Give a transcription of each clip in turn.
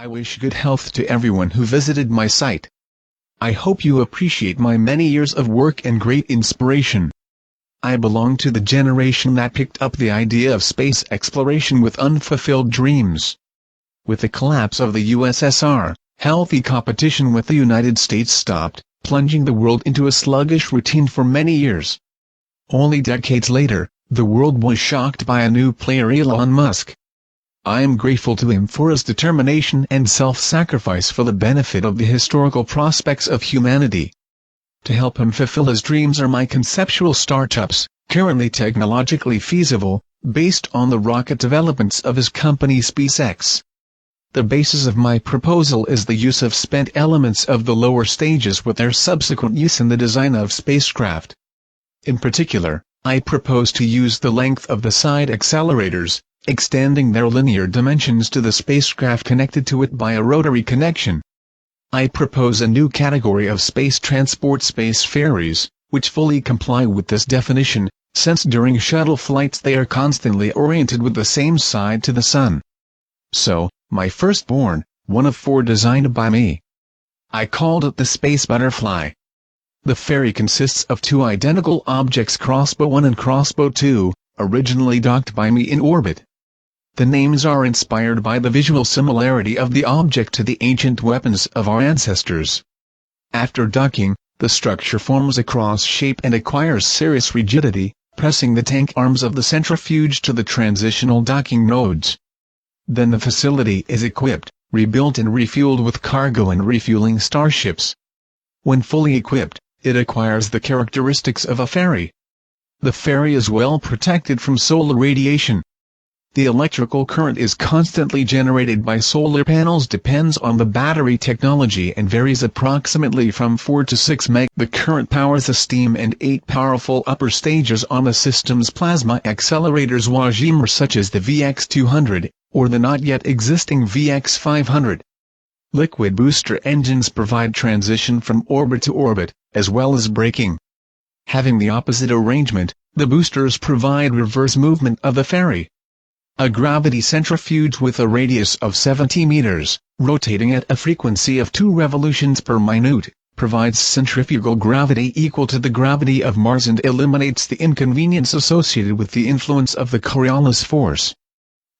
I wish good health to everyone who visited my site. I hope you appreciate my many years of work and great inspiration. I belong to the generation that picked up the idea of space exploration with unfulfilled dreams. With the collapse of the USSR, healthy competition with the United States stopped, plunging the world into a sluggish routine for many years. Only decades later, the world was shocked by a new player, Elon Musk. I am grateful to him for his determination and self-sacrifice for the benefit of the historical prospects of humanity. To help him fulfill his dreams are my conceptual startups, currently technologically feasible, based on the rocket developments of his company SpaceX. The basis of my proposal is the use of spent elements of the lower stages with their subsequent use in the design of spacecraft. In particular, I propose to use the length of the side accelerators, extending their linear dimensions to the spacecraft connected to it by a rotary connection. I propose a new category of space transport, space ferries, which fully comply with this definition, since during shuttle flights they are constantly oriented with the same side to the sun. So, my firstborn, one of 4 designed by me. I called it the Space Butterfly. The ferry consists of 2 identical objects, Crossbow 1 and Crossbow 2, originally docked by me in orbit. The names are inspired by the visual similarity of the object to the ancient weapons of our ancestors. After docking, the structure forms a cross shape and acquires serious rigidity, pressing the tank arms of the centrifuge to the transitional docking nodes. Then the facility is equipped, rebuilt and refueled with cargo and refueling starships. When fully equipped, it acquires the characteristics of a ferry. The ferry is well protected from solar radiation. The electrical current is constantly generated by solar panels, depends on the battery technology and varies approximately from 4 to 6 MW. The current powers the steam and 8 powerful upper stages on the system's plasma accelerators regime, such as the VX200, or the not yet existing VX500. Liquid booster engines provide transition from orbit to orbit, as well as braking. Having the opposite arrangement, the boosters provide reverse movement of the ferry. A gravity centrifuge with a radius of 70 meters, rotating at a frequency of 2 revolutions per minute, provides centrifugal gravity equal to the gravity of Mars and eliminates the inconvenience associated with the influence of the Coriolis force.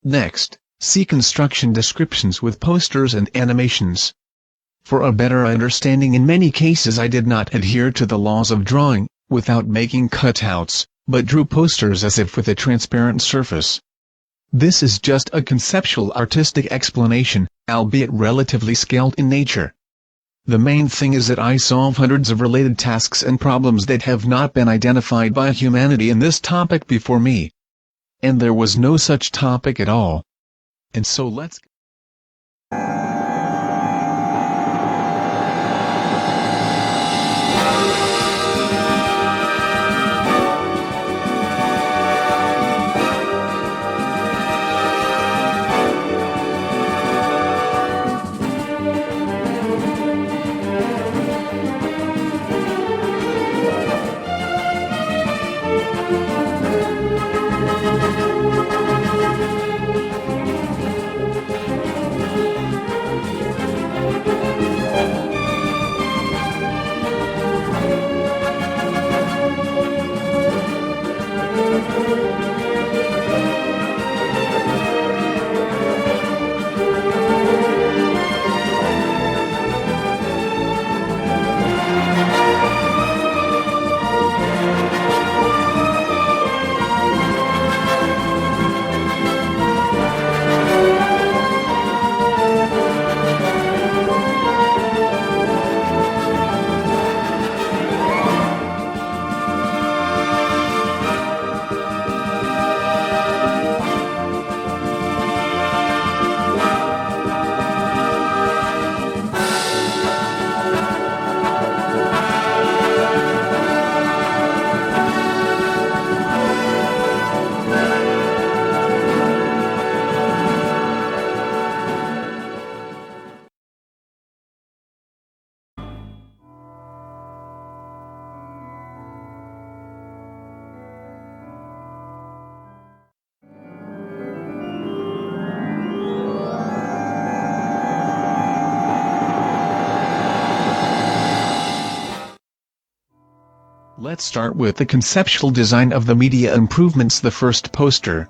Next, see construction descriptions with posters and animations. For a better understanding, in many cases I did not adhere to the laws of drawing, without making cutouts, but drew posters as if with a transparent surface. This is just a conceptual artistic explanation, albeit relatively scaled in nature. The main thing is that I solve hundreds of related tasks and problems that have not been identified by humanity in this topic before me. And there was no such topic at all. And so let's Let's start with the conceptual design of the media improvements. The first poster.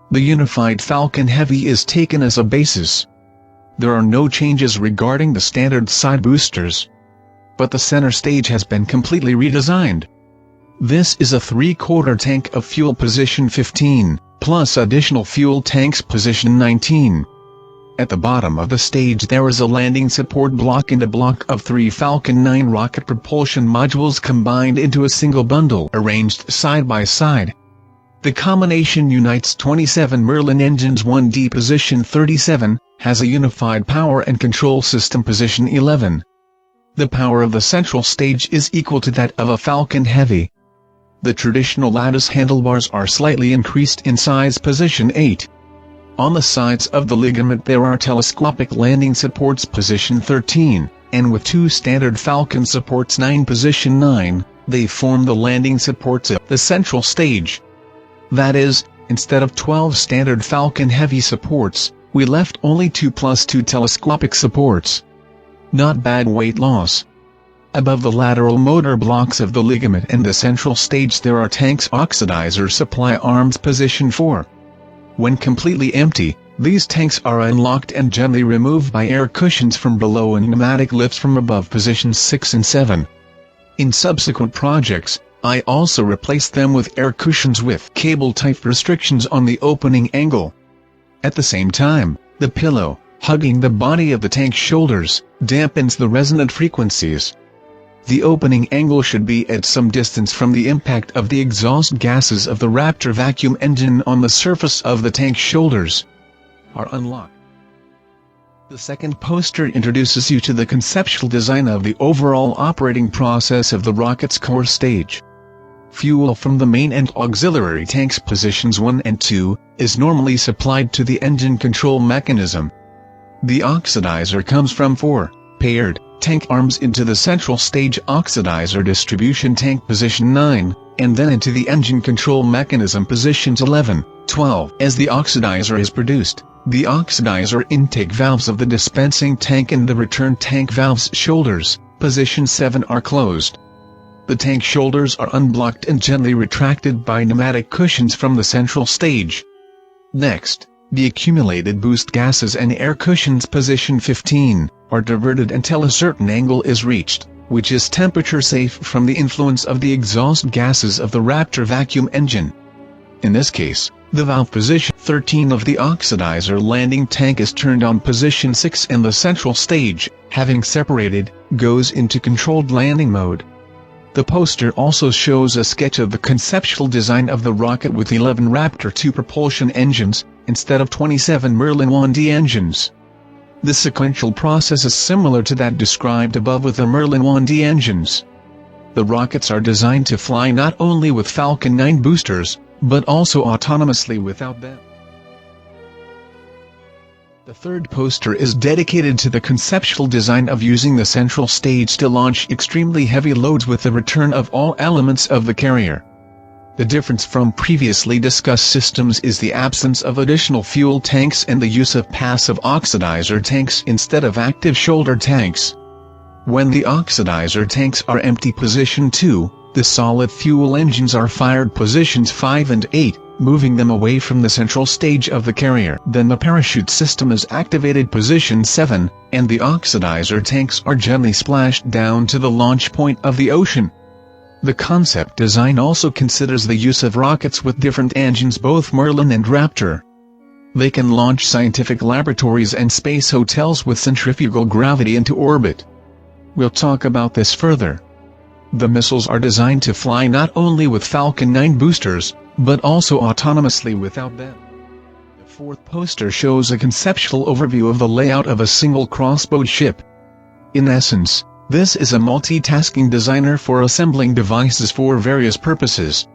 The unified Falcon Heavy is taken as a basis. There are no changes regarding the standard side boosters, but the center stage has been completely redesigned. This is a 3/4 tank of fuel position 15, plus additional fuel tanks position 19. At the bottom of the stage there is a landing support block and a block of 3 Falcon 9 rocket propulsion modules combined into a single bundle arranged side by side. The combination unites 27 Merlin engines 1D position 37, has a unified power and control system position 11. The power of the central stage is equal to that of a Falcon Heavy. The traditional lattice handlebars are slightly increased in size position 8. On the sides of the ligament there are telescopic landing supports position 13, and with 2 standard Falcon supports 9 position 9, they form the landing supports of the central stage. That is, instead of 12 standard Falcon Heavy supports, we left only 2 plus 2 telescopic supports. Not bad weight loss. Above the lateral motor blocks of the ligament and the central stage there are tanks oxidizer supply arms position 4. When completely empty, these tanks are unlocked and gently removed by air cushions from below and pneumatic lifts from above positions 6 and 7. In subsequent projects, I also replaced them with air cushions with cable-type restrictions on the opening angle. At the same time, the pillow, hugging the body of the tank shoulders, dampens the resonant frequencies. The opening angle should be at some distance from the impact of the exhaust gases of the Raptor vacuum engine on the surface of the tank shoulders. Are unlocked. The second poster introduces you to the conceptual design of the overall operating process of the rocket's core stage. Fuel from the main and auxiliary tanks positions 1 and 2, is normally supplied to the engine control mechanism. The oxidizer comes from 4 paired tank arms into the central stage oxidizer distribution tank position 9, and then into the engine control mechanism positions 11, 12. As the oxidizer is produced, the oxidizer intake valves of the dispensing tank and the return tank valves shoulders, position 7 are closed. The tank shoulders are unblocked and gently retracted by pneumatic cushions from the central stage. Next, the accumulated boost gases and air cushions position 15, are diverted until a certain angle is reached, which is temperature safe from the influence of the exhaust gases of the Raptor vacuum engine. In this case, the valve position 13 of the oxidizer landing tank is turned on position 6 and the central stage, having separated, goes into controlled landing mode. The poster also shows a sketch of the conceptual design of the rocket with 11 Raptor 2 propulsion engines, instead of 27 Merlin 1D engines. The sequential process is similar to that described above with the Merlin 1D engines. The rockets are designed to fly not only with Falcon 9 boosters, but also autonomously without them. The third poster is dedicated to the conceptual design of using the central stage to launch extremely heavy loads with the return of all elements of the carrier. The difference from previously discussed systems is the absence of additional fuel tanks and the use of passive oxidizer tanks instead of active shoulder tanks. When the oxidizer tanks are empty position 2, the solid fuel engines are fired positions 5 and 8, moving them away from the central stage of the carrier. Then the parachute system is activated position 7, and the oxidizer tanks are gently splashed down to the launch point of the ocean. The concept design also considers the use of rockets with different engines, both Merlin and Raptor. They can launch scientific laboratories and space hotels with centrifugal gravity into orbit. We'll talk about this further. The missiles are designed to fly not only with Falcon 9 boosters, but also autonomously without them. The fourth poster shows a conceptual overview of the layout of a single crossbow ship. In essence, this is a multitasking designer for assembling devices for various purposes.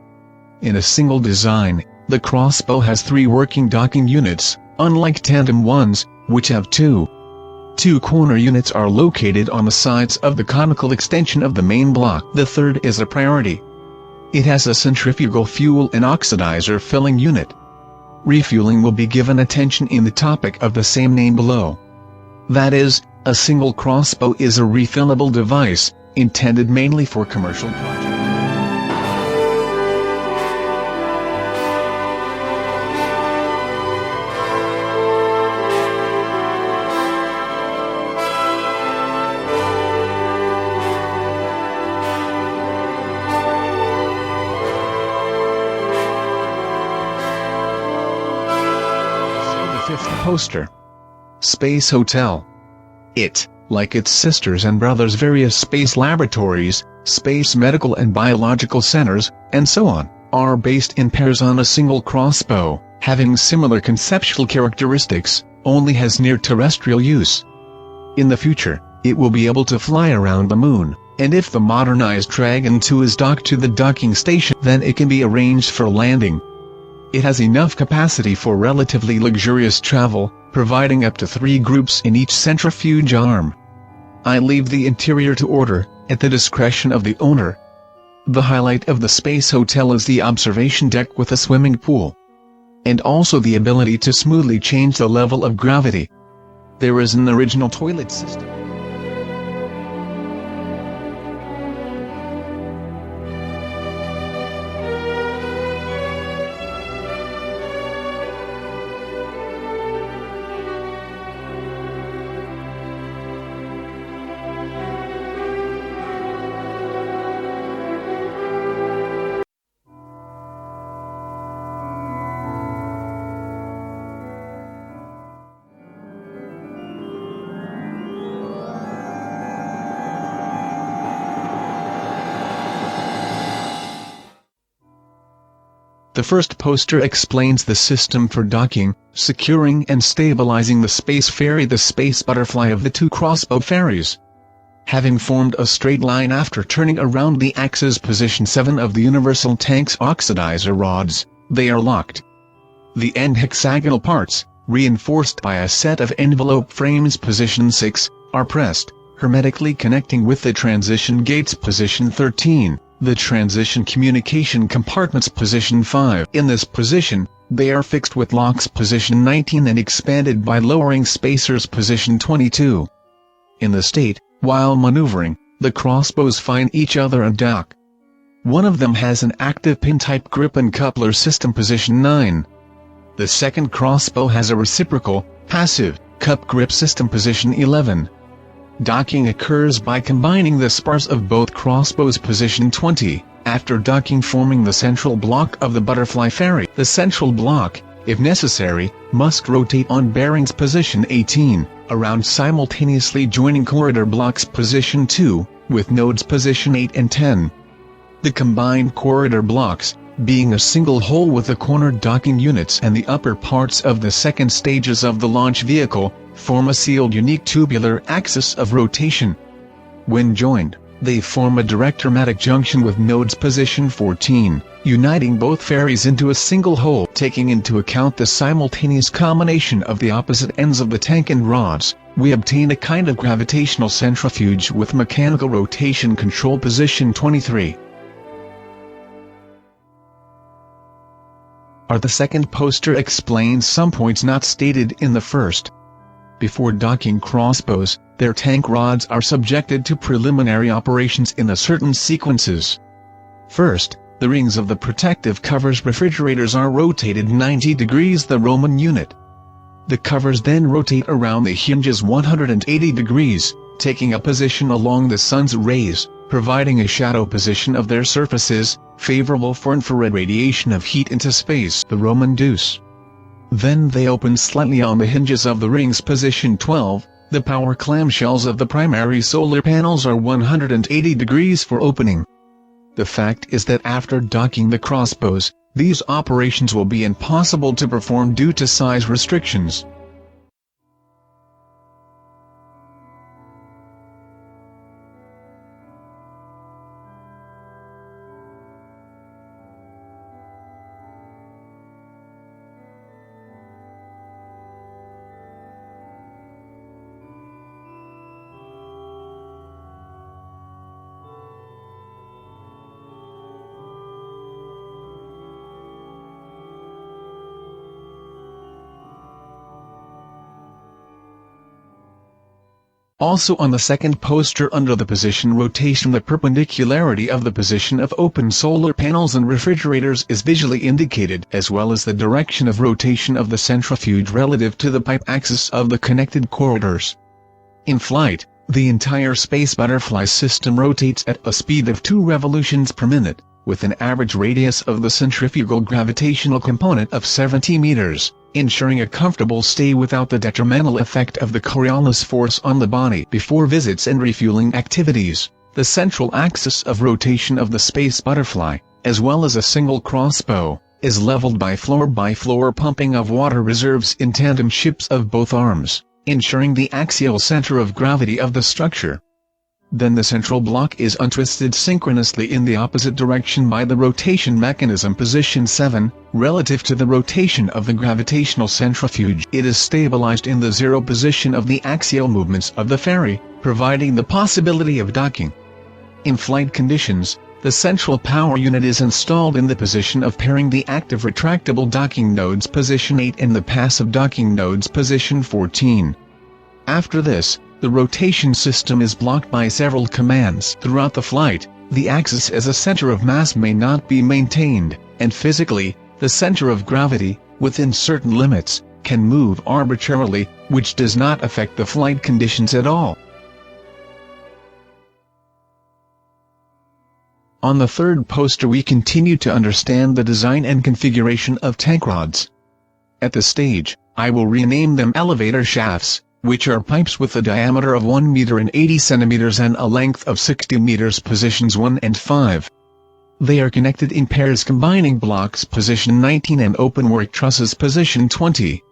In a single design, the crossbow has 3 working docking units, unlike tandem ones, which have 2. 2 corner units are located on the sides of the conical extension of the main block. The third is a priority. It has a centrifugal fuel and oxidizer filling unit. Refueling will be given attention in the topic of the same name below. That is, a single crossbow is a refillable device, intended mainly for commercial projects. poster. Space Hotel. It, like its sisters and brothers various space laboratories, space medical and biological centers, and so on, are based in pairs on a single crossbow, having similar conceptual characteristics, only has near-terrestrial use. In the future, it will be able to fly around the moon, and if the modernized Dragon 2 is docked to the docking station, then it can be arranged for landing. It has enough capacity for relatively luxurious travel, providing up to 3 groups in each centrifuge arm. I leave the interior to order, at the discretion of the owner. The highlight of the Space Hotel is the observation deck with a swimming pool, and also the ability to smoothly change the level of gravity. There is an original toilet system. The first poster explains the system for docking, securing and stabilizing the space ferry, the space butterfly of the 2 crossbow ferries. Having formed a straight line after turning around the axis position 7 of the universal tank's oxidizer rods, they are locked. The end hexagonal parts, reinforced by a set of envelope frames position 6, are pressed, hermetically connecting with the transition gates position 13. The transition communication compartments position 5. In this position, they are fixed with locks position 19 and expanded by lowering spacers position 22. In the state, while maneuvering, the crossbows find each other and dock. One of them has an active pin-type grip and coupler system position 9. The second crossbow has a reciprocal, passive, cup grip system position 11. Docking occurs by combining the spars of both crossbows position 20, after docking forming the central block of the butterfly ferry. The central block, if necessary, must rotate on bearings position 18, around simultaneously joining corridor blocks position 2, with nodes position 8 and 10. The combined corridor blocks, being a single hole with the corner docking units and the upper parts of the second stages of the launch vehicle, form a sealed unique tubular axis of rotation. When joined, they form a direct hermetic junction with nodes position 14, uniting both ferries into a single hole. Taking into account the simultaneous combination of the opposite ends of the tank and rods, we obtain a kind of gravitational centrifuge with mechanical rotation control position 23. The second poster explains some points not stated in the first. Before docking crossbows, their tank rods are subjected to preliminary operations in a certain sequences. First, the rings of the protective covers refrigerators are rotated 90 degrees the Roman unit. The covers then rotate around the hinges 180 degrees, taking a position along the sun's rays, providing a shadow position of their surfaces, favorable for infrared radiation of heat into space, the Roman deuce. Then they open slightly on the hinges of the rings position 12, the power clamshells of the primary solar panels are 180 degrees for opening. The fact is that after docking the crossbows, these operations will be impossible to perform due to size restrictions. Also on the second poster under the position rotation, the perpendicularity of the position of open solar panels and refrigerators is visually indicated, as well as the direction of rotation of the centrifuge relative to the pipe axis of the connected corridors. In flight, the entire space butterfly system rotates at a speed of 2 revolutions per minute, with an average radius of the centrifugal gravitational component of 70 meters, ensuring a comfortable stay without the detrimental effect of the Coriolis force on the body before visits and refueling activities. The central axis of rotation of the space butterfly, as well as a single crossbow, is leveled by floor pumping of water reserves in tandem ships of both arms, ensuring the axial center of gravity of the structure. Then the central block is untwisted synchronously in the opposite direction by the rotation mechanism position 7, relative to the rotation of the gravitational centrifuge. It is stabilized in the zero position of the axial movements of the ferry, providing the possibility of docking. In flight conditions, the central power unit is installed in the position of pairing the active retractable docking nodes position 8 and the passive docking nodes position 14. After this, the rotation system is blocked by several commands. Throughout the flight, the axis as a center of mass may not be maintained, and physically, the center of gravity, within certain limits, can move arbitrarily, which does not affect the flight conditions at all. On the third poster we continue to understand the design and configuration of tank rods. At this stage, I will rename them elevator shafts, which are pipes with a diameter of 1 meter and 80 centimeters and a length of 60 meters positions 1 and 5. They are connected in pairs combining blocks position 19 and openwork trusses position 20.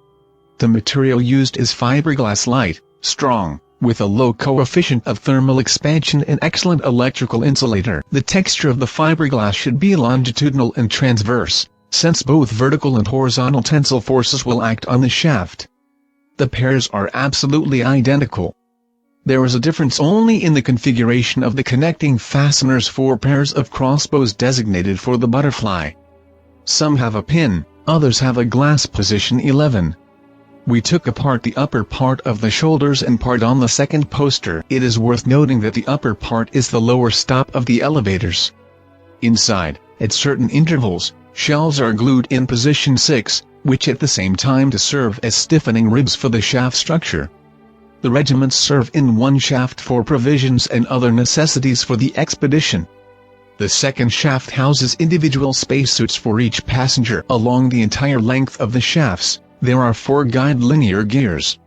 The material used is fiberglass light, strong, with a low coefficient of thermal expansion and excellent electrical insulator. The texture of the fiberglass should be longitudinal and transverse, since both vertical and horizontal tensile forces will act on the shaft. The pairs are absolutely identical. There is a difference only in the configuration of the connecting fasteners for pairs of crossbows designated for the butterfly. Some have a pin, others have a glass position 11. We took apart the upper part of the shoulders and part on the second poster. It is worth noting that the upper part is the lower stop of the elevators. Inside, at certain intervals, shelves are glued in position 6, which at the same time to serve as stiffening ribs for the shaft structure. The regiments serve in one shaft for provisions and other necessities for the expedition. The second shaft houses individual spacesuits for each passenger. Along the entire length of the shafts, there are 4 guide linear gears.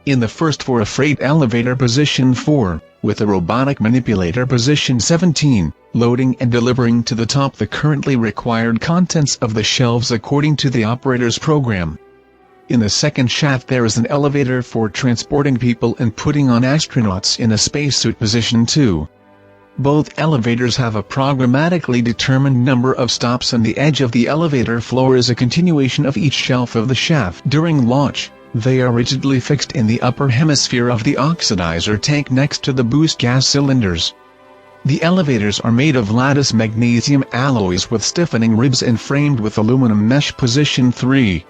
In the first for a freight elevator position 4, with a robotic manipulator position 17, loading and delivering to the top the currently required contents of the shelves according to the operator's program. In the second shaft there is an elevator for transporting people and putting on astronauts in a spacesuit position 2. Both elevators have a programmatically determined number of stops and the edge of the elevator floor is a continuation of each shelf of the shaft. During launch, they are rigidly fixed in the upper hemisphere of the oxidizer tank next to the boost gas cylinders. The elevators are made of lattice magnesium alloys with stiffening ribs and framed with aluminum mesh position 3.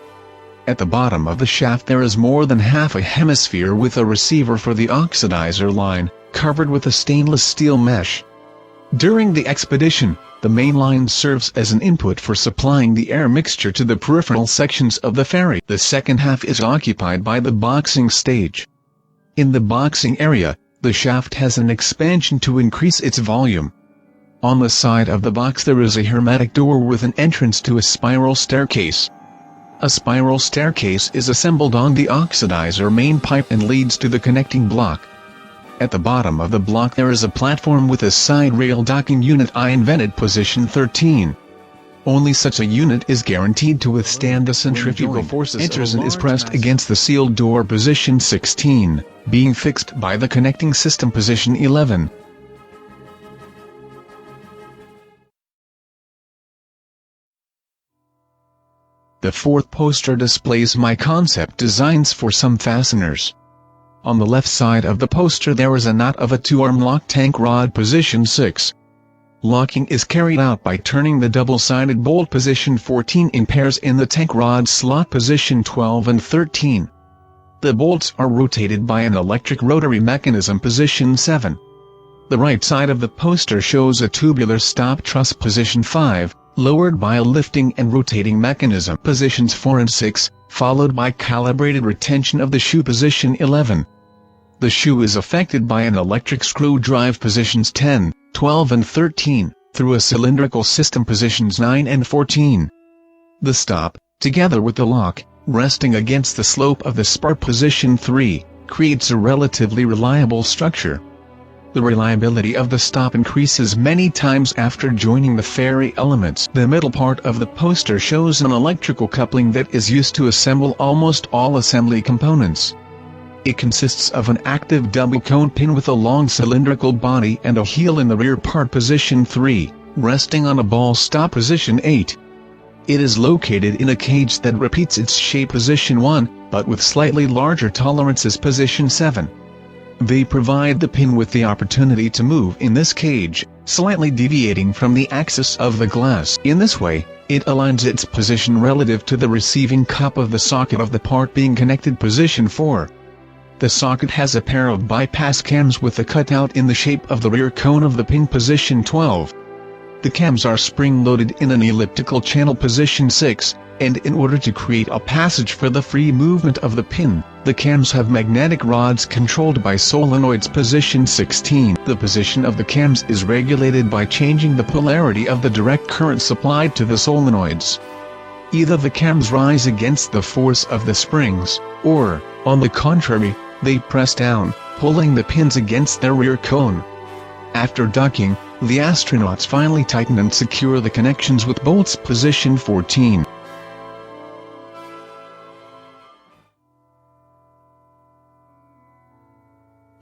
At the bottom of the shaft there is more than half a hemisphere with a receiver for the oxidizer line, covered with a stainless steel mesh. During the expedition, the main line serves as an input for supplying the air mixture to the peripheral sections of the ferry. The second half is occupied by the boxing stage. In the boxing area, the shaft has an expansion to increase its volume. On the side of the box there is a hermetic door with an entrance to a spiral staircase. A spiral staircase is assembled on the oxidizer main pipe and leads to the connecting block. At the bottom of the block there is a platform with a side rail docking unit I invented position 13. Only such a unit is guaranteed to withstand the centrifugal forces. Enters and is pressed against the sealed door position 16, being fixed by the connecting system position 11. The fourth poster displays my concept designs for some fasteners. On the left side of the poster there is a knot of a 2-arm lock tank rod position 6. Locking is carried out by turning the double-sided bolt position 14 in pairs in the tank rod slot position 12 and 13. The bolts are rotated by an electric rotary mechanism position 7. The right side of the poster shows a tubular stop truss position 5, lowered by a lifting and rotating mechanism positions 4 and 6, followed by calibrated retention of the shoe position 11. The shoe is affected by an electric screw drive positions 10, 12 and 13. through a cylindrical system positions 9 and 14. The stop, together with the lock, resting against the slope of the spar position 3, creates a relatively reliable structure. The reliability of the stop increases many times after joining the ferry elements. The middle part of the poster shows an electrical coupling that is used to assemble almost all assembly components. It consists of an active double cone pin with a long cylindrical body and a heel in the rear part position 3, resting on a ball stop position 8. It is located in a cage that repeats its shape position 1, but with slightly larger tolerances position 7. They provide the pin with the opportunity to move in this cage, slightly deviating from the axis of the glass. In this way, it aligns its position relative to the receiving cup of the socket of the part being connected position 4. The socket has a pair of bypass cams with a cutout in the shape of the rear cone of the pin position 12. The cams are spring-loaded in an elliptical channel position 6, and in order to create a passage for the free movement of the pin, the cams have magnetic rods controlled by solenoids position 16. The position of the cams is regulated by changing the polarity of the direct current supplied to the solenoids. Either the cams rise against the force of the springs, or, on the contrary, they press down, pulling the pins against their rear cone. After docking, the astronauts finally tighten and secure the connections with bolts position 14.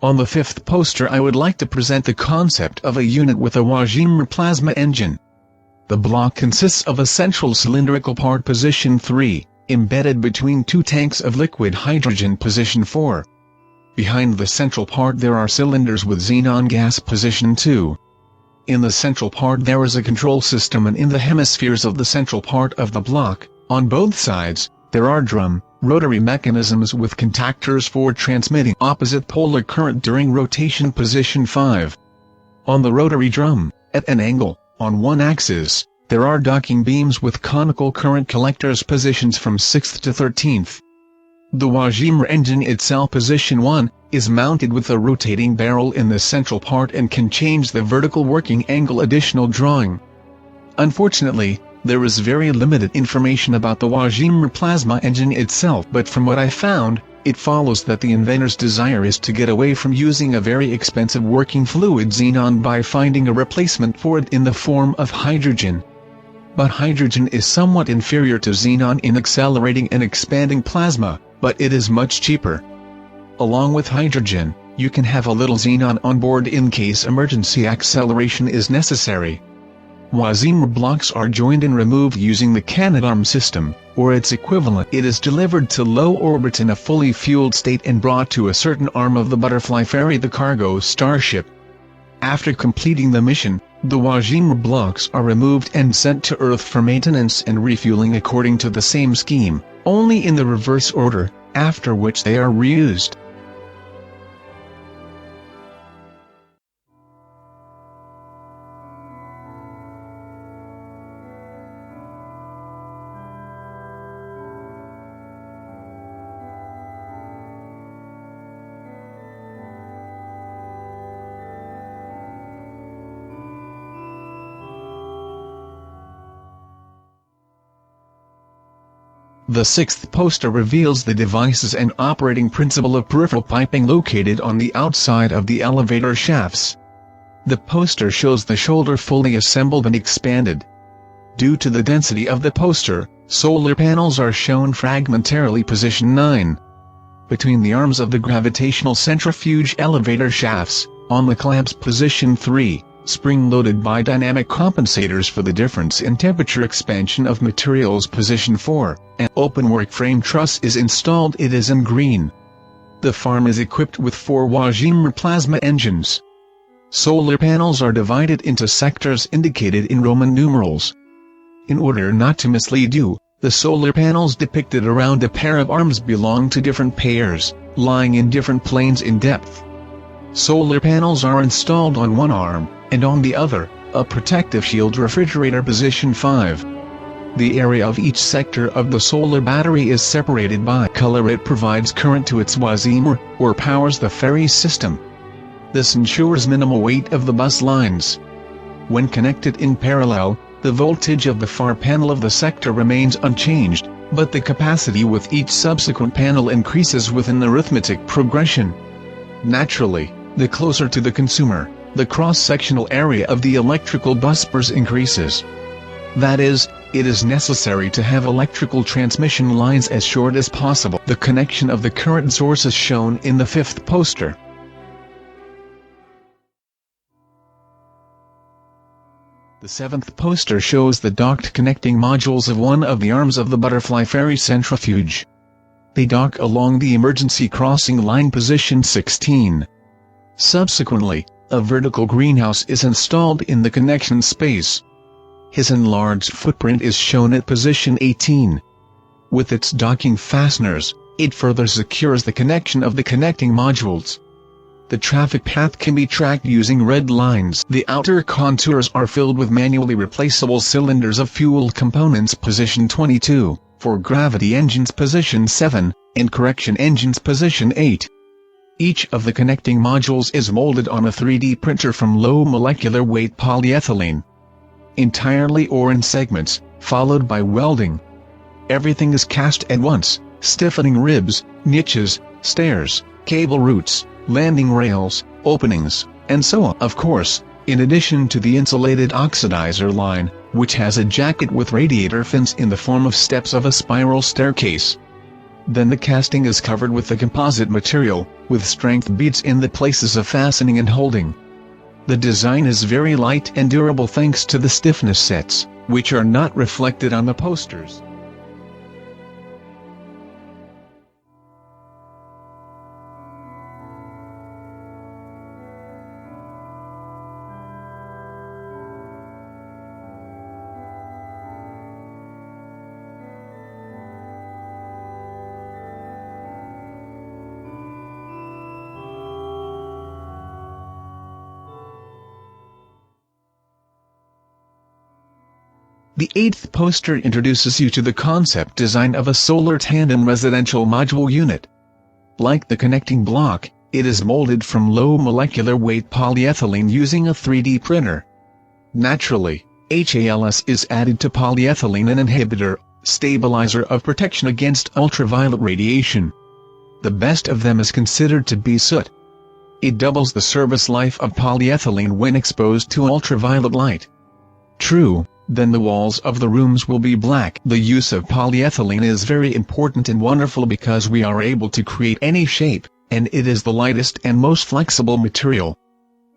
On the fifth poster I would like to present the concept of a unit with a Wajima plasma engine. The block consists of a central cylindrical part position 3, embedded between two tanks of liquid hydrogen position 4. Behind the central part there are cylinders with xenon gas position 2. In the central part there is a control system, and in the hemispheres of the central part of the block, on both sides, there are rotary mechanisms with contactors for transmitting opposite polar current during rotation position 5. On the rotary drum, at an angle, on one axis, there are docking beams with conical current collectors positions from 6th to 13th. The Wajima engine itself position 1, is mounted with a rotating barrel in the central part and can change the vertical working angle. Additional drawing. Unfortunately, there is very limited information about the Wajima plasma engine itself, but from what I found, it follows that the inventor's desire is to get away from using a very expensive working fluid xenon by finding a replacement for it in the form of hydrogen. But hydrogen is somewhat inferior to xenon in accelerating and expanding plasma, but it is much cheaper. Along with hydrogen, you can have a little xenon on board in case emergency acceleration is necessary. Wajima blocks are joined and removed using the Canadarm system, or its equivalent. It is delivered to low orbit in a fully fueled state and brought to a certain arm of the Butterfly ferry, the cargo starship. After completing the mission, the Wajima blocks are removed and sent to Earth for maintenance and refueling according to the same scheme, only in the reverse order, after which they are reused. The sixth poster reveals the devices and operating principle of peripheral piping located on the outside of the elevator shafts. The poster shows the shoulder fully assembled and expanded. Due to the density of the poster, solar panels are shown fragmentarily position 9. Between the arms of the gravitational centrifuge elevator shafts, on the clamps position 3, spring-loaded by dynamic compensators for the difference in temperature expansion of materials position 4, an open-work frame truss is installed. It is in green. The farm is equipped with 4 Wajima plasma engines. Solar panels are divided into sectors indicated in Roman numerals. In order not to mislead you, the solar panels depicted around a pair of arms belong to different pairs, lying in different planes in depth. Solar panels are installed on one arm, and on the other, a protective shield refrigerator position 5. The area of each sector of the solar battery is separated by color. It provides current to its Wajima, or powers the ferry system. This ensures minimal weight of the bus lines. When connected in parallel, the voltage of the far panel of the sector remains unchanged, but the capacity with each subsequent panel increases with an arithmetic progression. Naturally, the closer to the consumer, the cross-sectional area of the electrical busbars increases. That is, it is necessary to have electrical transmission lines as short as possible. The connection of the current source is shown in the fifth poster. The seventh poster shows the docked connecting modules of one of the arms of the butterfly ferry centrifuge. They dock along the emergency crossing line position 16. Subsequently, a vertical greenhouse is installed in the connection space. His enlarged footprint is shown at position 18. With its docking fasteners, it further secures the connection of the connecting modules. The traffic path can be tracked using red lines. The outer contours are filled with manually replaceable cylinders of fuel components position 22, for gravity engines position 7, and correction engines position 8. Each of the connecting modules is molded on a 3D printer from low molecular weight polyethylene. Entirely or in segments, followed by welding. Everything is cast at once: stiffening ribs, niches, stairs, cable routes, landing rails, openings, and so on. Of course, in addition to the insulated oxidizer line, which has a jacket with radiator fins in the form of steps of a spiral staircase. Then the casting is covered with the composite material, with strength beads in the places of fastening and holding. The design is very light and durable thanks to the stiffness sets, which are not reflected on the posters. The eighth poster introduces you to the concept design of a solar tandem residential module unit. Like the connecting block, it is molded from low molecular weight polyethylene using a 3D printer. Naturally, HALS is added to polyethylene, an inhibitor, stabilizer of protection against ultraviolet radiation. The best of them is considered to be soot. It doubles the service life of polyethylene when exposed to ultraviolet light. True, then the walls of the rooms will be black. The use of polyethylene is very important and wonderful because we are able to create any shape, and it is the lightest and most flexible material.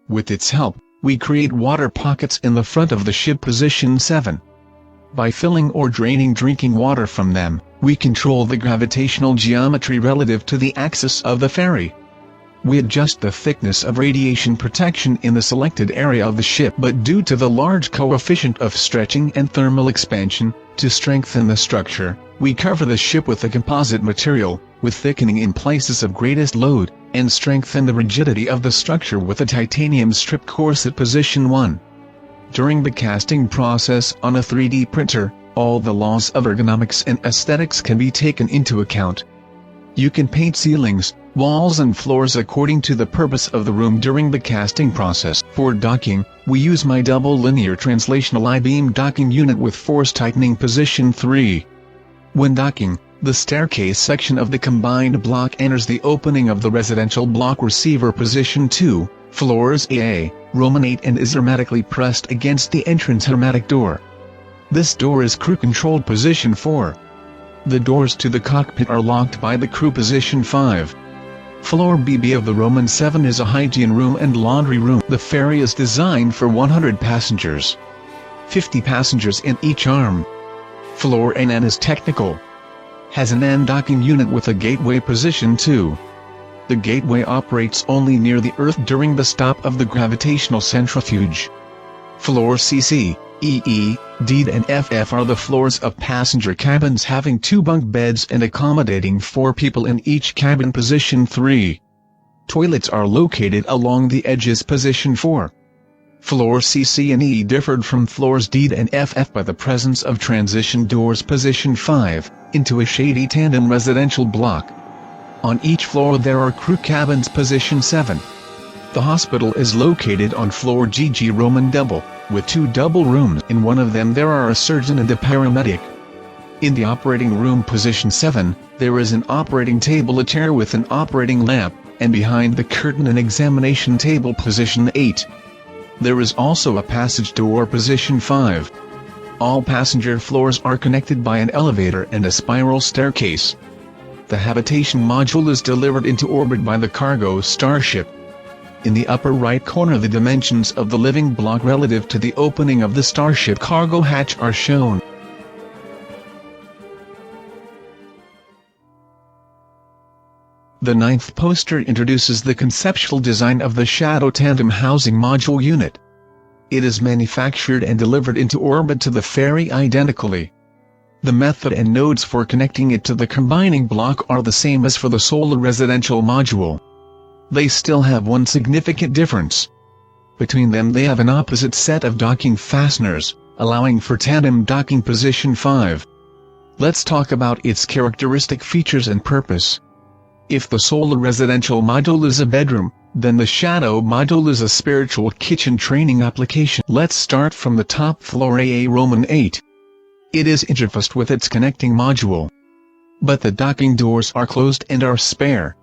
With its help, we create water pockets in the front of the ship position 7. By filling or draining drinking water from them, we control the gravitational geometry relative to the axis of the ferry. We adjust the thickness of radiation protection in the selected area of the ship, but due to the large coefficient of stretching and thermal expansion, to strengthen the structure, we cover the ship with a composite material, with thickening in places of greatest load, and strengthen the rigidity of the structure with a titanium strip course at position 1. During the casting process on a 3D printer, all the laws of ergonomics and aesthetics can be taken into account. You can paint ceilings, walls and floors according to the purpose of the room during the casting process. For docking, we use my double linear translational I-beam docking unit with force tightening position 3. When docking, the staircase section of the combined block enters the opening of the residential block receiver position 2, floors AA, Roman 8, and is hermetically pressed against the entrance hermetic door. This door is crew controlled position 4. The doors to the cockpit are locked by the crew position 5. Floor BB of the Roman 7 is a hygiene room and laundry room. The ferry is designed for 100 passengers. 50 passengers in each arm. Floor NN is technical. Has an N docking unit with a gateway position 2. The gateway operates only near the Earth during the stop of the gravitational centrifuge. Floor CC, EE, D and FF are the floors of passenger cabins having 2 bunk beds and accommodating 4 people in each cabin position 3. Toilets are located along the edges position 4. Floor CC and E differed from floors D and FF by the presence of transition doors position 5, into a shady tandem residential block. On each floor there are crew cabins position 7. The hospital is located on floor GG Roman double, with 2 double rooms. In one of them there are a surgeon and a paramedic. In the operating room position 7, there is an operating table, a chair with an operating lamp, and behind the curtain an examination table position 8. There is also a passage door position 5. All passenger floors are connected by an elevator and a spiral staircase. The habitation module is delivered into orbit by the cargo starship. In the upper right corner the dimensions of the living block relative to the opening of the starship cargo hatch are shown. The 9th poster introduces the conceptual design of the Shadow Tandem Housing Module Unit. It is manufactured and delivered into orbit to the ferry identically. The method and nodes for connecting it to the combining block are the same as for the Solar Residential Module. They still have one significant difference. Between them they have an opposite set of docking fasteners, allowing for tandem docking position 5. Let's talk about its characteristic features and purpose. If the Solar Residential Module is a bedroom, then the Shadow Module is a spiritual kitchen training application. Let's start from the top floor AA Roman 8. It is interfaced with its connecting module. But the docking doors are closed and are spare.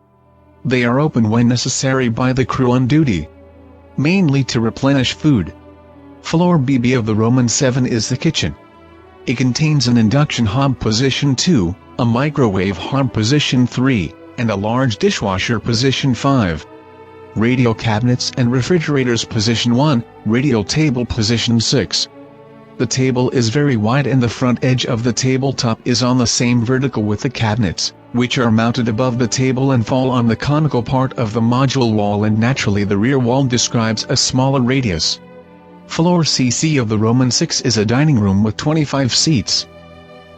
They are open when necessary by the crew on duty, mainly to replenish food. Floor BB of the Roman 7 is the kitchen. It contains an induction hob position 2, a microwave hob position 3, and a large dishwasher position 5. Radio cabinets and refrigerators position 1, radio table position 6. The table is very wide and the front edge of the tabletop is on the same vertical with the cabinets, which are mounted above the table and fall on the conical part of the module wall, and naturally the rear wall describes a smaller radius. Floor CC of the Roman 6 is a dining room with 25 seats.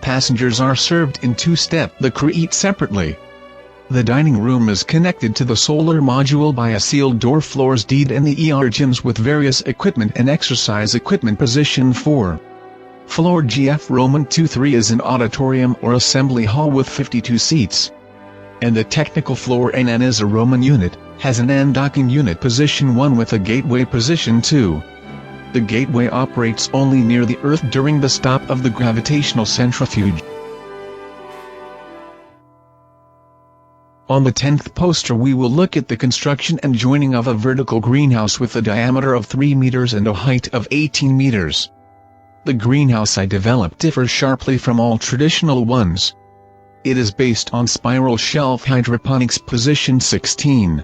Passengers are served in 2 steps. The crew eat separately. The dining room is connected to the solar module by a sealed door. Floors D and the ER gyms with various equipment and exercise equipment position 4. Floor GF Roman 2-3 is an auditorium or assembly hall with 52 seats. And the technical floor NN is a Roman unit, has an N docking unit position 1 with a gateway position 2. The gateway operates only near the Earth during the stop of the gravitational centrifuge. On the 10th poster we will look at the construction and joining of a vertical greenhouse with a diameter of 3 meters and a height of 18 meters. The greenhouse I developed differs sharply from all traditional ones. It is based on spiral shelf hydroponics position 16.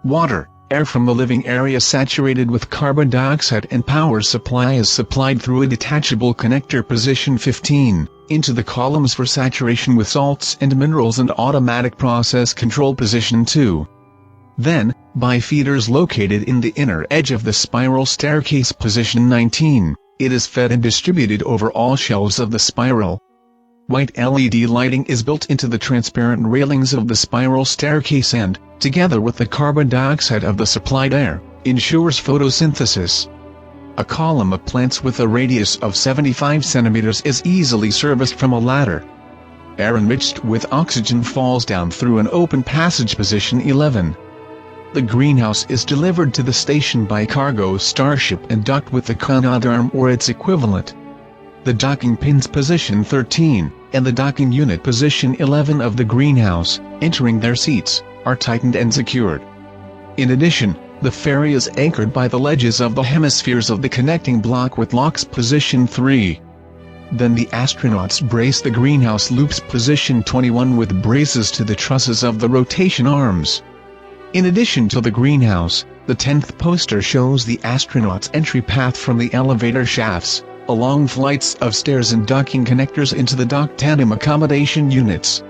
Water, air from the living area saturated with carbon dioxide and power supply is supplied through a detachable connector position 15, into the columns for saturation with salts and minerals and automatic process control position 2. Then, by feeders located in the inner edge of the spiral staircase position 19, it is fed and distributed over all shelves of the spiral. White LED lighting is built into the transparent railings of the spiral staircase and, together with the carbon dioxide of the supplied air, ensures photosynthesis. A column of plants with a radius of 75 centimeters is easily serviced from a ladder. Air enriched with oxygen falls down through an open passage position 11. The greenhouse is delivered to the station by cargo starship and docked with the Canadarm or its equivalent. The docking pins position 13, and the docking unit position 11 of the greenhouse, entering their seats, are tightened and secured. In addition, the ferry is anchored by the ledges of the hemispheres of the connecting block with locks position 3. Then the astronauts brace the greenhouse loops position 21 with braces to the trusses of the rotation arms. In addition to the greenhouse, the 10th poster shows the astronauts' entry path from the elevator shafts, along flights of stairs and docking connectors into the dock tandem accommodation units.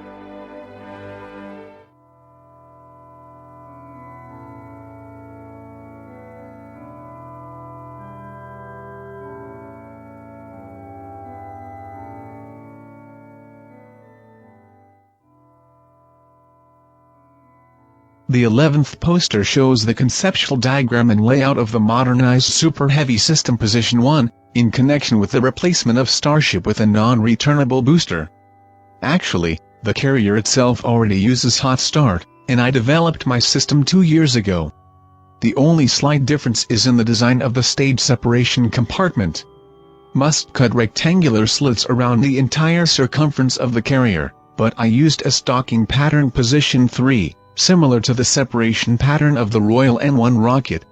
The 11th poster shows the conceptual diagram and layout of the modernized Super Heavy System Position 1, in connection with the replacement of Starship with a non-returnable booster. Actually, the carrier itself already uses hot start, and I developed my system 2 years ago. The only slight difference is in the design of the stage separation compartment. Must cut rectangular slits around the entire circumference of the carrier, but I used a stocking pattern position 3, similar to the separation pattern of the Royal N1 rocket.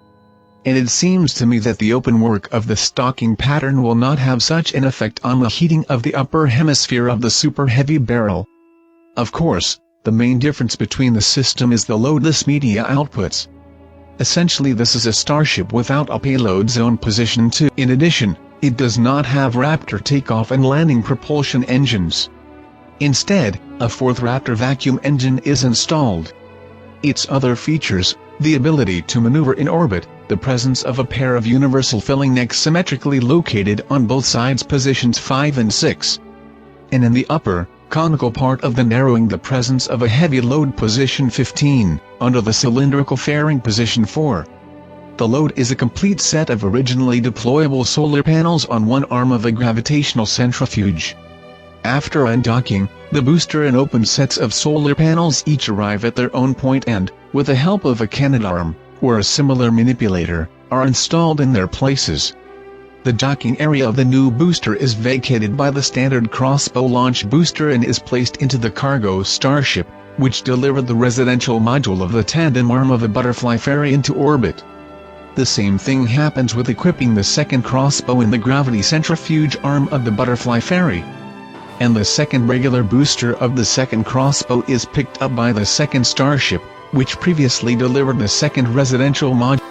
And it seems to me that the open work of the stocking pattern will not have such an effect on the heating of the upper hemisphere of the Super Heavy barrel. Of course, the main difference between the system is the loadless media outputs. Essentially, this is a Starship without a payload zone position 2. In addition, it does not have Raptor takeoff and landing propulsion engines. Instead, a fourth Raptor vacuum engine is installed. Its other features, the ability to maneuver in orbit, the presence of a pair of universal filling necks symmetrically located on both sides positions 5 and 6. And in the upper, conical part of the narrowing, the presence of a heavy load position 15, under the cylindrical fairing position 4. The load is a complete set of originally deployable solar panels on one arm of a gravitational centrifuge. After undocking, the booster and open sets of solar panels each arrive at their own point and, with the help of a Canadarm, or a similar manipulator, are installed in their places. The docking area of the new booster is vacated by the standard crossbow launch booster and is placed into the cargo Starship, which delivered the residential module of the tandem arm of a butterfly ferry into orbit. The same thing happens with equipping the second crossbow in the gravity centrifuge arm of the butterfly ferry. And the second regular booster of the second crossbow is picked up by the second Starship, which previously delivered the second residential module.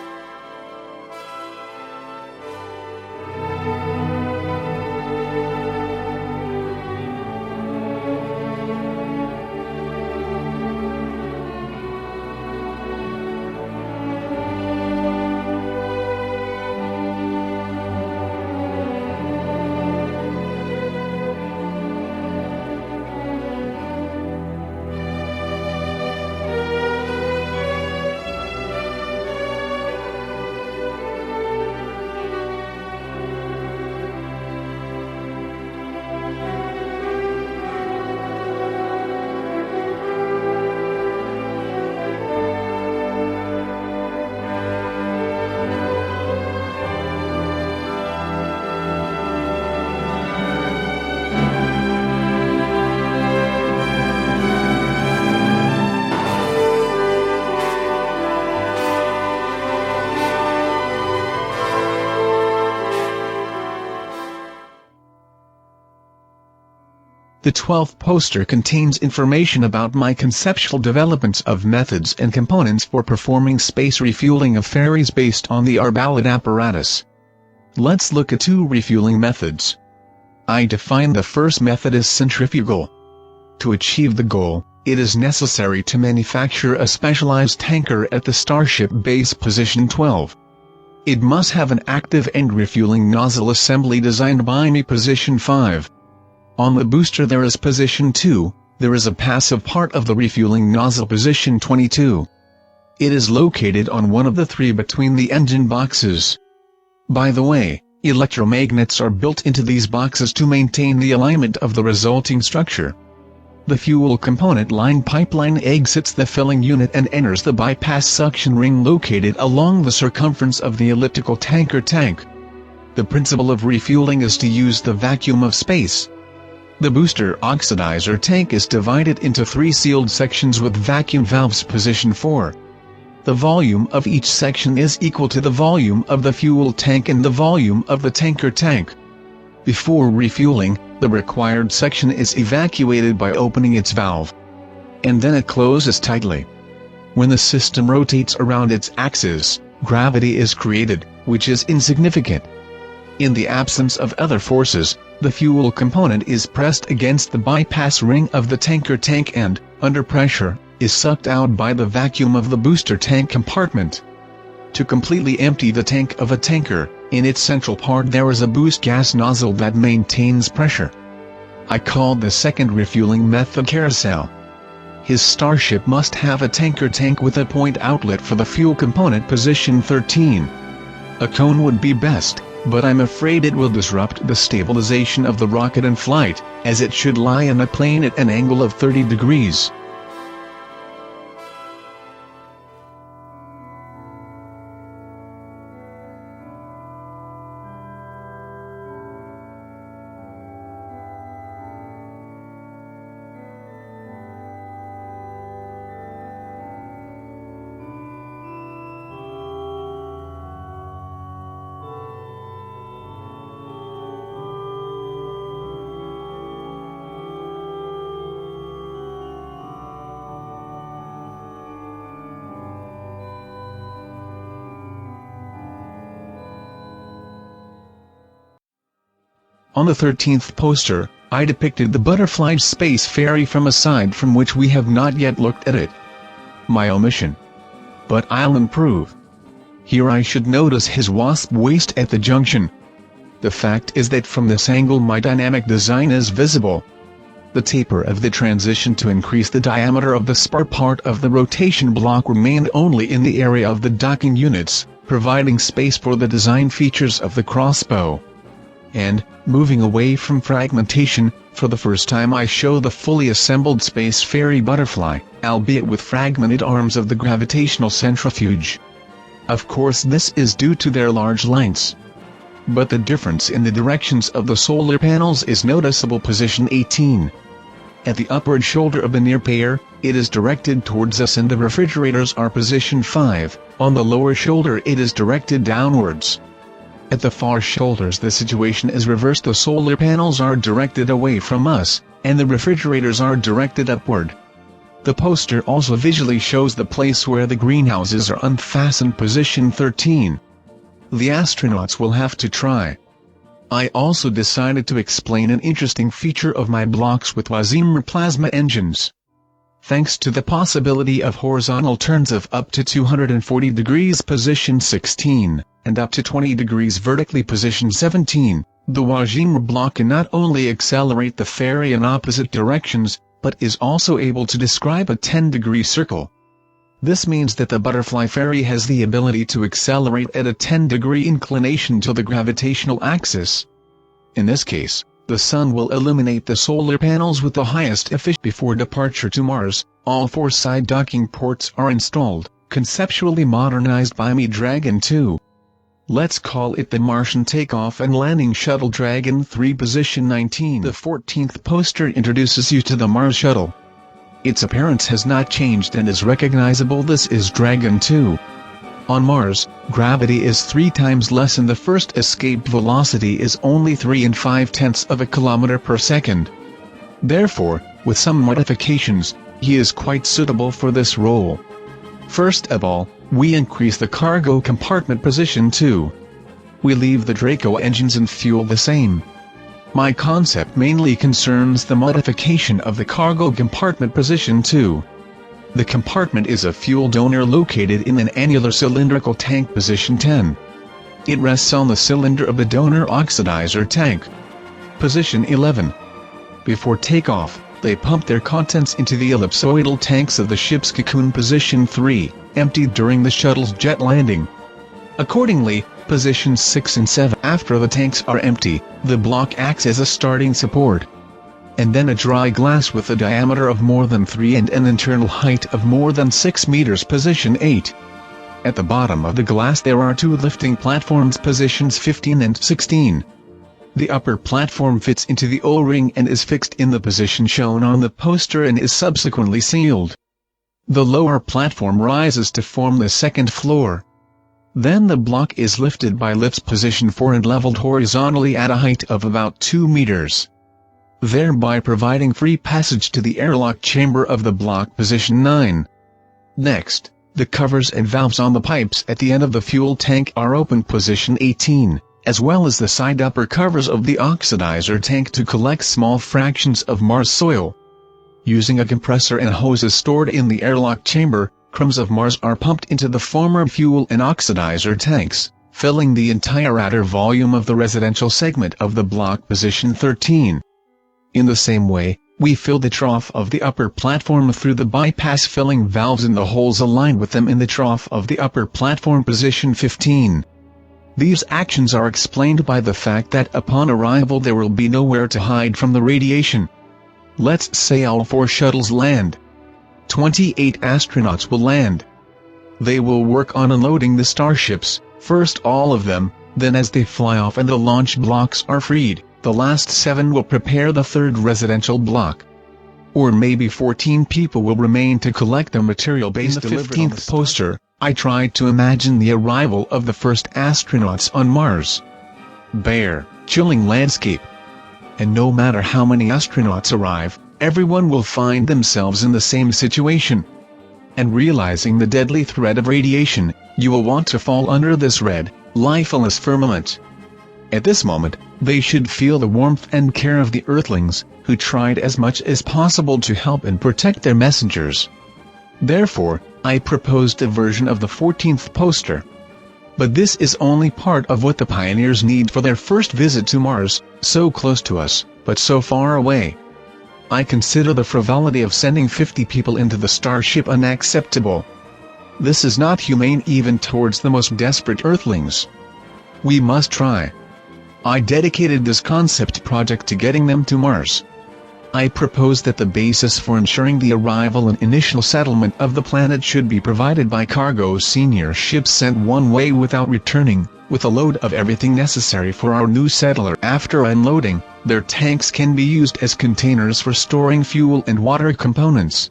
The 12th poster contains information about my conceptual developments of methods and components for performing space refueling of ferries based on the Arbalete apparatus. Let's look at two refueling methods. I define the first method as centrifugal. To achieve the goal, it is necessary to manufacture a specialized tanker at the Starship base position 12. It must have an active end refueling nozzle assembly designed by me position 5. On the booster there is position 2, there is a passive part of the refueling nozzle position 22. It is located on one of the three between the engine boxes. By the way, electromagnets are built into these boxes to maintain the alignment of the resulting structure. The fuel component line pipeline exits the filling unit and enters the bypass suction ring located along the circumference of the elliptical tanker tank. The principle of refueling is to use the vacuum of space. The booster oxidizer tank is divided into three sealed sections with vacuum valves position 4. The volume of each section is equal to the volume of the fuel tank and the volume of the tanker tank. Before refueling, the required section is evacuated by opening its valve. And then it closes tightly. When the system rotates around its axis, gravity is created, which is insignificant. In the absence of other forces, the fuel component is pressed against the bypass ring of the tanker tank and, under pressure, is sucked out by the vacuum of the booster tank compartment. To completely empty the tank of a tanker, in its central part there is a boost gas nozzle that maintains pressure. I called the second refueling method carousel. His Starship must have a tanker tank with a point outlet for the fuel component position 13. A cone would be best, but I'm afraid it will disrupt the stabilization of the rocket in flight, as it should lie in a plane at an angle of 30 degrees. On the 13th poster, I depicted the butterfly space ferry from a side from which we have not yet looked at it. My omission. But I'll improve. Here I should notice his wasp waist at the junction. The fact is that from this angle my dynamic design is visible. The taper of the transition to increase the diameter of the spar part of the rotation block remained only in the area of the docking units, providing space for the design features of the crossbow. And, moving away from fragmentation, for the first time I show the fully assembled space ferry butterfly, albeit with fragmented arms of the gravitational centrifuge. Of course this is due to their large lengths. But the difference in the directions of the solar panels is noticeable. Position 18. At the upward shoulder of the near pair, it is directed towards us and the refrigerators are position 5, on the lower shoulder it is directed downwards. At the far shoulders the situation is reversed, the solar panels are directed away from us, and the refrigerators are directed upward. The poster also visually shows the place where the greenhouses are unfastened. Position 13. The astronauts will have to try. I also decided to explain an interesting feature of my blocks with Wazimir plasma engines. Thanks to the possibility of horizontal turns of up to 240 degrees position 16, and up to 20 degrees vertically position 17, the Wazimir block can not only accelerate the ferry in opposite directions, but is also able to describe a 10-degree circle. This means that the butterfly ferry has the ability to accelerate at a 10-degree inclination to the gravitational axis. In this case, the sun will illuminate the solar panels with the highest efficiency. Before departure to Mars, all 4 side docking ports are installed, conceptually modernized by me. Dragon 2. Let's call it the Martian Takeoff and Landing Shuttle. Dragon 3 position 19. The 14th poster introduces you to the Mars Shuttle. Its appearance has not changed and is recognizable. This is Dragon 2. On Mars, gravity is 3 times less and the first escape velocity is only 3 5/10 of a kilometer per second. Therefore, with some modifications, he is quite suitable for this role. First of all, we increase the cargo compartment position 2. We leave the Draco engines and fuel the same. My concept mainly concerns the modification of the cargo compartment position 2. The compartment is a fuel donor located in an annular cylindrical tank position 10. It rests on the cylinder of the donor oxidizer tank. Position 11. Before takeoff, they pump their contents into the ellipsoidal tanks of the ship's cocoon. Position 3, emptied during the shuttle's jet landing. Accordingly, positions 6 and 7. After the tanks are empty, the block acts as a starting support. And then a dry glass with a diameter of more than 3 and an internal height of more than 6 meters. Position 8. At the bottom of the glass there are 2 lifting platforms. Positions 15 and 16. The upper platform fits into the O-ring and is fixed in the position shown on the poster and is subsequently sealed. The lower platform rises to form the second floor. Then the block is lifted by lifts. Position 4 and leveled horizontally at a height of about 2 meters. Thereby providing free passage to the airlock chamber of the block. Position 9. Next, the covers and valves on the pipes at the end of the fuel tank are open. Position 18, as well as the side upper covers of the oxidizer tank to collect small fractions of Mars soil. Using a compressor and hoses stored in the airlock chamber, crumbs of Mars are pumped into the former fuel and oxidizer tanks, filling the entire outer volume of the residential segment of the block. Position 13. In the same way, we fill the trough of the upper platform through the bypass filling valves in the holes aligned with them in the trough of the upper platform. Position 15. These actions are explained by the fact that upon arrival there will be nowhere to hide from the radiation. Let's say all 4 shuttles land. 28 astronauts will land. They will work on unloading the starships, first all of them, then as they fly off and the launch blocks are freed, the last 7 will prepare the 3rd residential block. Or maybe 14 people will remain to collect the material. Based on the 15th poster, I tried to imagine the arrival of the first astronauts on Mars. Bare, chilling landscape. And no matter how many astronauts arrive, everyone will find themselves in the same situation. And realizing the deadly threat of radiation, you will want to fall under this red, lifeless firmament. At this moment, they should feel the warmth and care of the Earthlings, who tried as much as possible to help and protect their messengers. Therefore, I proposed a version of the 14th poster. But this is only part of what the pioneers need for their first visit to Mars, so close to us, but so far away. I consider the frivolity of sending 50 people into the starship unacceptable. This is not humane even towards the most desperate Earthlings. We must try. I dedicated this concept project to getting them to Mars. I propose that the basis for ensuring the arrival and initial settlement of the planet should be provided by cargo senior ships sent one way without returning, with a load of everything necessary for our new settler. After unloading, their tanks can be used as containers for storing fuel and water components.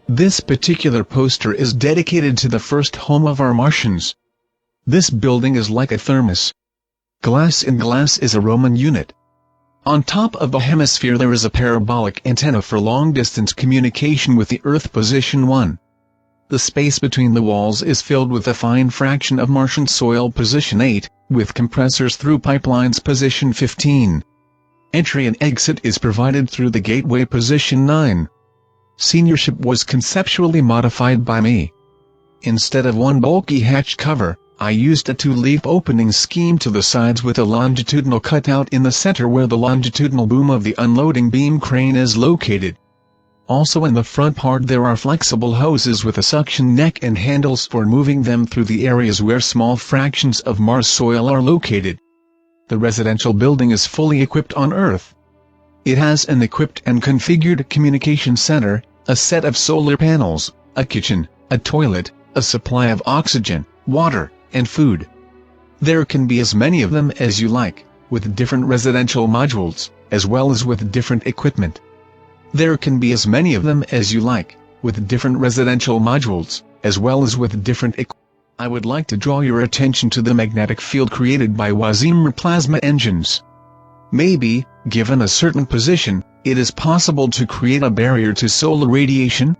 This particular poster is dedicated to the first home of our Martians. This building is like a thermos. Glass in glass is a Roman unit. On top of the hemisphere there is a parabolic antenna for long-distance communication with the Earth position 1. The space between the walls is filled with a fine fraction of Martian soil position 8, with compressors through pipelines position 15. Entry and exit is provided through the gateway position 9. Seniorship was conceptually modified by me. Instead of one bulky hatch cover, I used a two-leaf opening scheme to the sides with a longitudinal cutout in the center where the longitudinal boom of the unloading beam crane is located. Also in the front part there are flexible hoses with a suction neck and handles for moving them through the areas where small fractions of Mars soil are located. The residential building is fully equipped on Earth. It has an equipped and configured communication center, a set of solar panels, a kitchen, a toilet, a supply of oxygen, water, and food. There can be as many of them as you like, with different residential modules, as well as with different equipment. There can be as many of them as you like, with different residential modules, as well as with different equipment. I would like to draw your attention to the magnetic field created by Wasimir plasma engines. Maybe, given a certain position, it is possible to create a barrier to solar radiation,